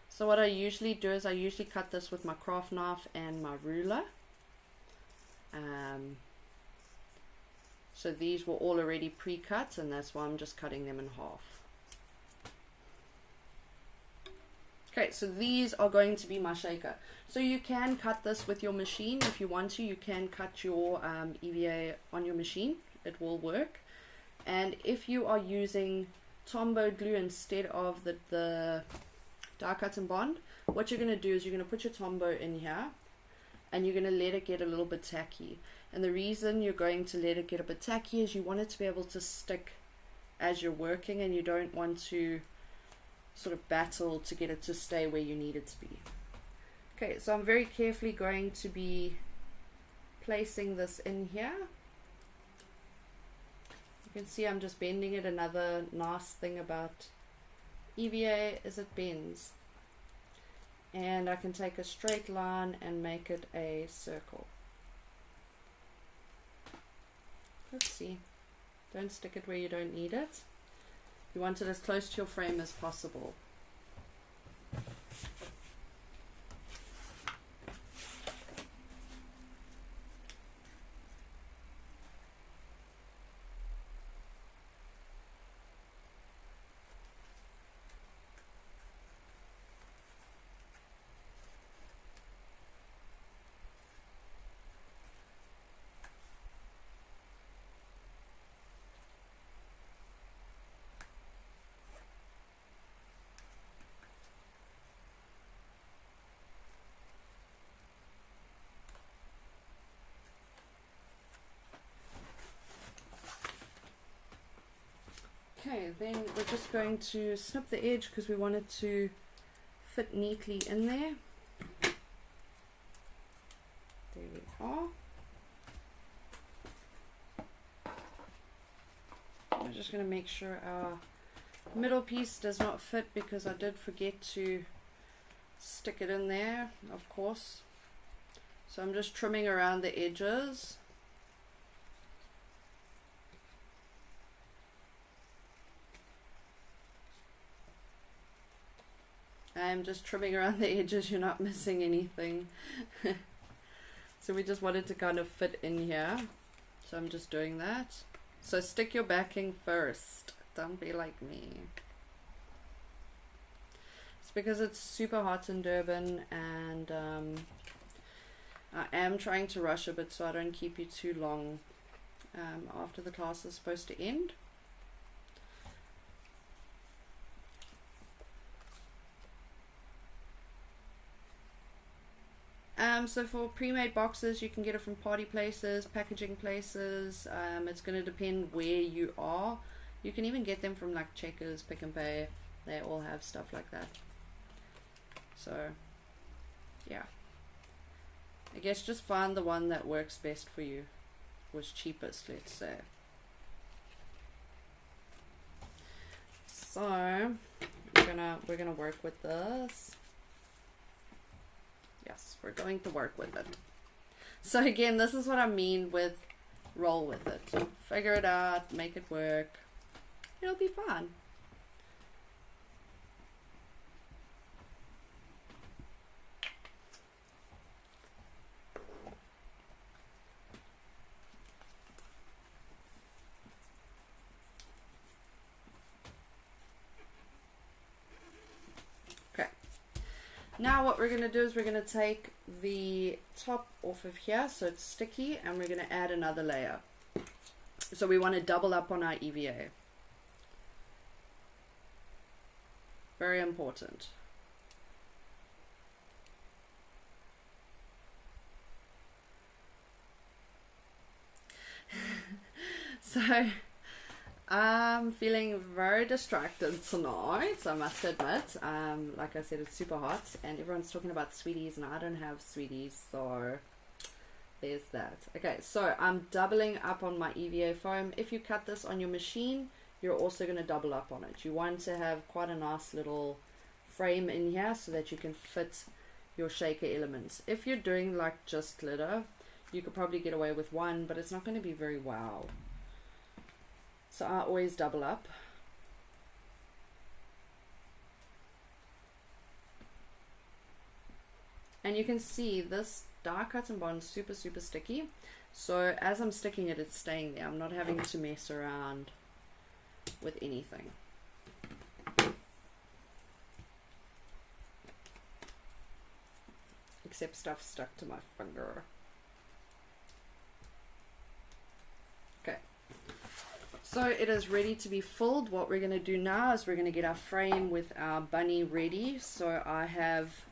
So what I usually do is I usually cut this with my craft knife and my ruler. So these were all already pre-cut, and that's why I'm just cutting them in half. Okay, so these are going to be my shaker. So you can cut this with your machine if you want to. You can cut your EVA on your machine. It will work. And if you are using Tombow glue instead of the die cut and bond, what you're going to do is you're going to put your Tombow in here, and you're going to let it get a little bit tacky. And the reason you're going to let it get a bit tacky is you want it to be able to stick as you're working, and you don't want to sort of battle to get it to stay where you need it to be. Okay, so I'm very carefully going to be placing this in here. You can see I'm just bending it. Another nice thing about EVA is it bends. And I can take a straight line and make it a circle. Let's see. Don't stick it where you don't need it. You want it as close to your frame as possible. Okay, then we're just going to snip the edge because we want it to fit neatly in there. There we are. We're just going to make sure our middle piece does not fit, because I did forget to stick it in there, of course. So I'm just trimming around the edges. I'm just trimming around the edges, you're not missing anything. So we just wanted to kind of fit in here. So I'm just doing that. So stick your backing first. Don't be like me. It's because it's super hot in Durban, and I am trying to rush a bit so I don't keep you too long after the class is supposed to end. So for pre-made boxes, you can get it from party places, packaging places. It's going to depend where you are. You can even get them from like Checkers, Pick and Pay. They all have stuff like that. So yeah, I guess just find the one that works best for you, was cheapest, let's say. So we're gonna work with this. Yes, we're going to work with it. So again, this is what I mean with roll with it. Figure it out, make it work. It'll be fun. Now what we're going to do is we're going to take the top off of here so it's sticky, and we're going to add another layer. So we want to double up on our EVA. very important. So I'm feeling very distracted tonight, I must admit. Like I said, it's super hot and everyone's talking about sweeties and I don't have sweeties, so there's that. Okay, so I'm doubling up on my EVA foam. If you cut this on your machine, you're also going to double up on it. You want to have quite a nice little frame in here so that you can fit your shaker elements. If you're doing like just glitter, you could probably get away with one, but it's not going to be very wow. So I always double up. And you can see this die cut and bond is super sticky. So as I'm sticking it, it's staying there. I'm not having to mess around with anything. Except stuff stuck to my finger. Okay. So it is ready to be filled. What we're going to do now is we're going to get our frame with our bunny ready. So I have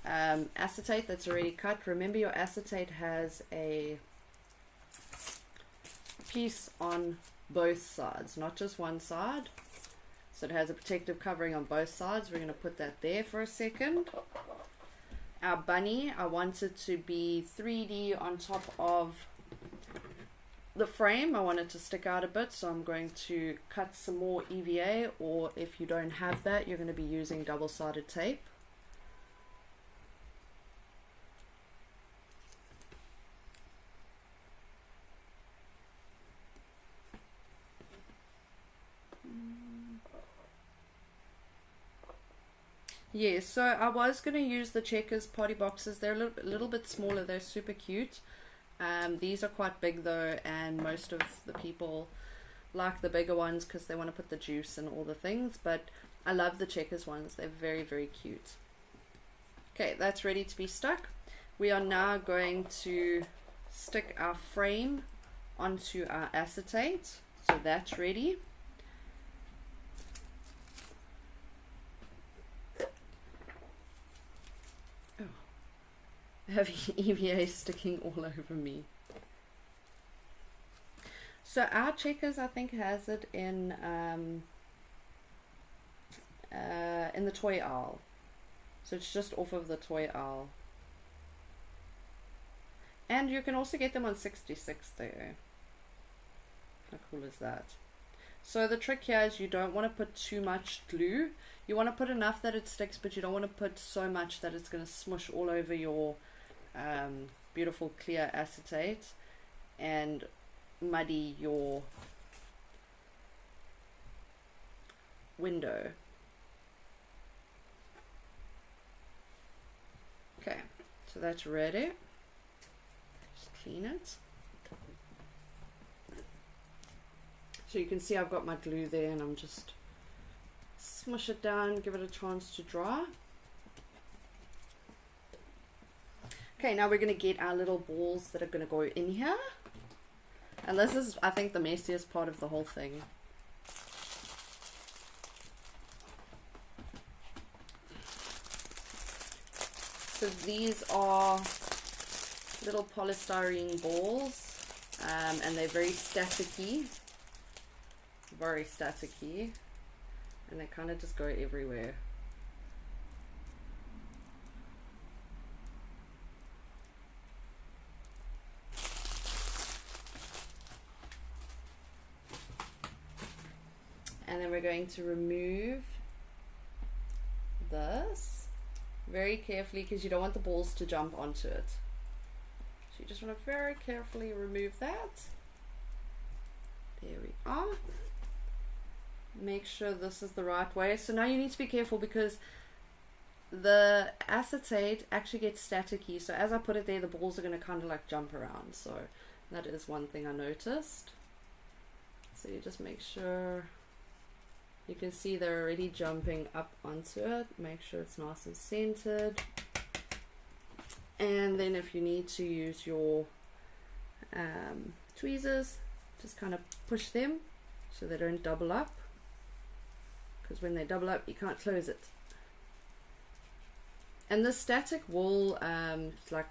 acetate that's already cut. Remember, your acetate has a piece on both sides, not just one side. So it has a protective covering on both sides. We're going to put that there for a second. Our bunny, I want it to be 3D on top of the frame. I want it to stick out a bit, so I'm going to cut some more EVA, or if you don't have that, you're going to be using double-sided tape. Yeah, so I was going to use the Checkers party boxes. They're a little bit smaller. They're super cute. These are quite big though, and most of the people like the bigger ones because they want to put the juice and all the things, but I love the Checkers ones. They're very cute. Okay, that's ready to be stuck. We are now going to stick our frame onto our acetate. So that's ready. Having EVA sticking all over me. So our Checkers, I think, has it in the toy aisle. So it's just off of the toy aisle. And you can also get them on 66 there. How cool is that? So the trick here is you don't want to put too much glue. You want to put enough that it sticks, but you don't want to put so much that it's going to smush all over your beautiful clear acetate and muddy your window. Okay, so that's ready. Just clean it. So you can see I've got my glue there and I'm just smush it down, give it a chance to dry. Okay, now we're going to get our little balls that are going to go in here. And this is, I think, the messiest part of the whole thing. So these are little polystyrene balls, and they're very staticky. Very staticky. And they kind of just go everywhere. And then we're going to remove this very carefully because you don't want the balls to jump onto it. So you just want to very carefully remove that. There we are. Make sure this is the right way. So now you need to be careful because the acetate actually gets staticky. So as I put it there, the balls are going to kind of like jump around. So that is one thing I noticed. So you just make sure. You can see they're already jumping up onto it. Make sure it's nice and centered. And then if you need to use your tweezers, just kind of push them so they don't double up. because when they double up you can't close it. And the static will like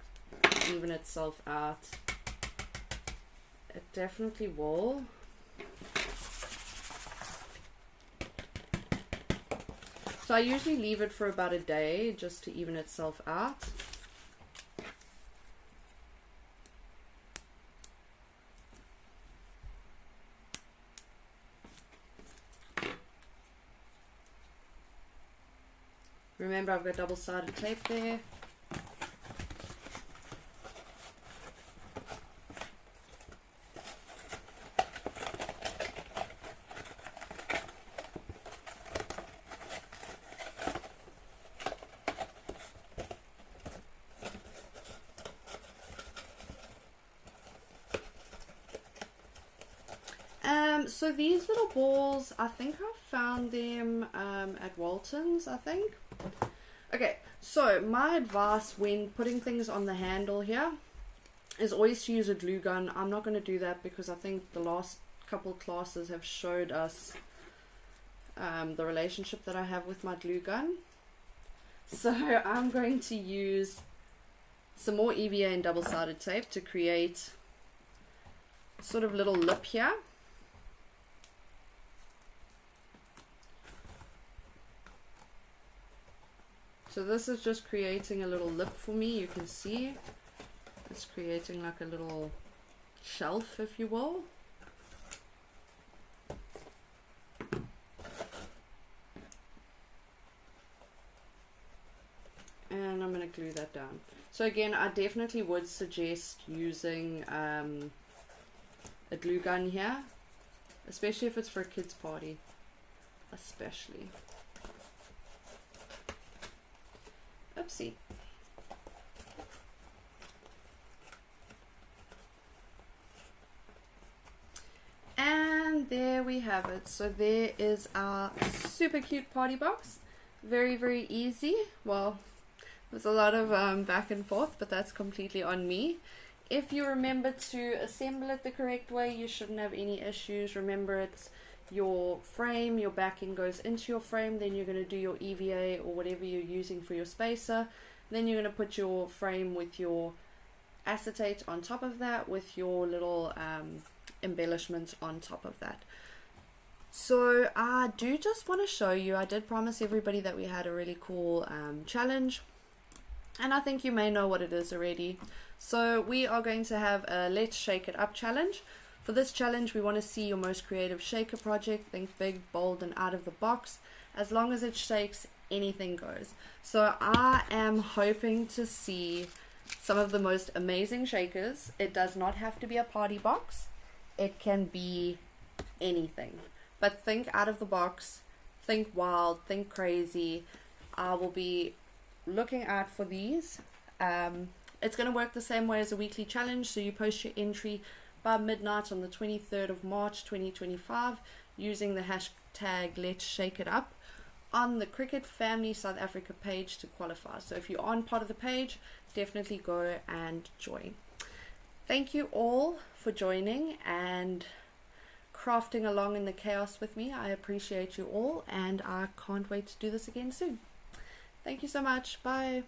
even itself out. It definitely will. So I usually leave it for about a day just to even itself out. Remember, I've got double-sided tape there. So these little balls, I think I found them at Walton's, I think. Okay, so my advice when putting things on the handle here is always to use a glue gun. I'm not going to do that because I think the last couple classes have showed us the relationship that I have with my glue gun. So I'm going to use some more EVA and double-sided tape to create sort of little lip here. So this is just creating a little lip for me. You can see it's creating like a little shelf, if you will. And I'm going to glue that down. So again, I definitely would suggest using a glue gun here, especially if it's for a kid's party, especially. Oopsie. And there we have it. So there is our super cute party box. Very, very easy. Well, there's a lot of back and forth, but that's completely on me. If you remember to assemble it the correct way, you shouldn't have any issues. Remember, it's your frame, your backing goes into your frame, then you're going to do your EVA or whatever you're using for your spacer, then you're going to put your frame with your acetate on top of that, with your little embellishments on top of that. So I do just want to show you, I did promise everybody that we had a really cool challenge, and I think you may know what it is already. So we are going to have a Let's Shake It Up challenge. For this challenge, we want to see your most creative shaker project. Think big, bold, and out of the box. As long as it shakes, anything goes. So I am hoping to see some of the most amazing shakers. It does not have to be a party box. It can be anything. But think out of the box, think wild, think crazy. I will be looking out for these. It's going to work the same way as a weekly challenge. So you post your entry by midnight on the 23rd of March 2025 using the hashtag Let's Shake It Up on the Cricut Family South Africa page to qualify. So if you aren't part of the page, definitely go and join. Thank you all for joining and crafting along in the chaos with me. I appreciate you all, and I can't wait to do this again soon. Thank you so much. Bye.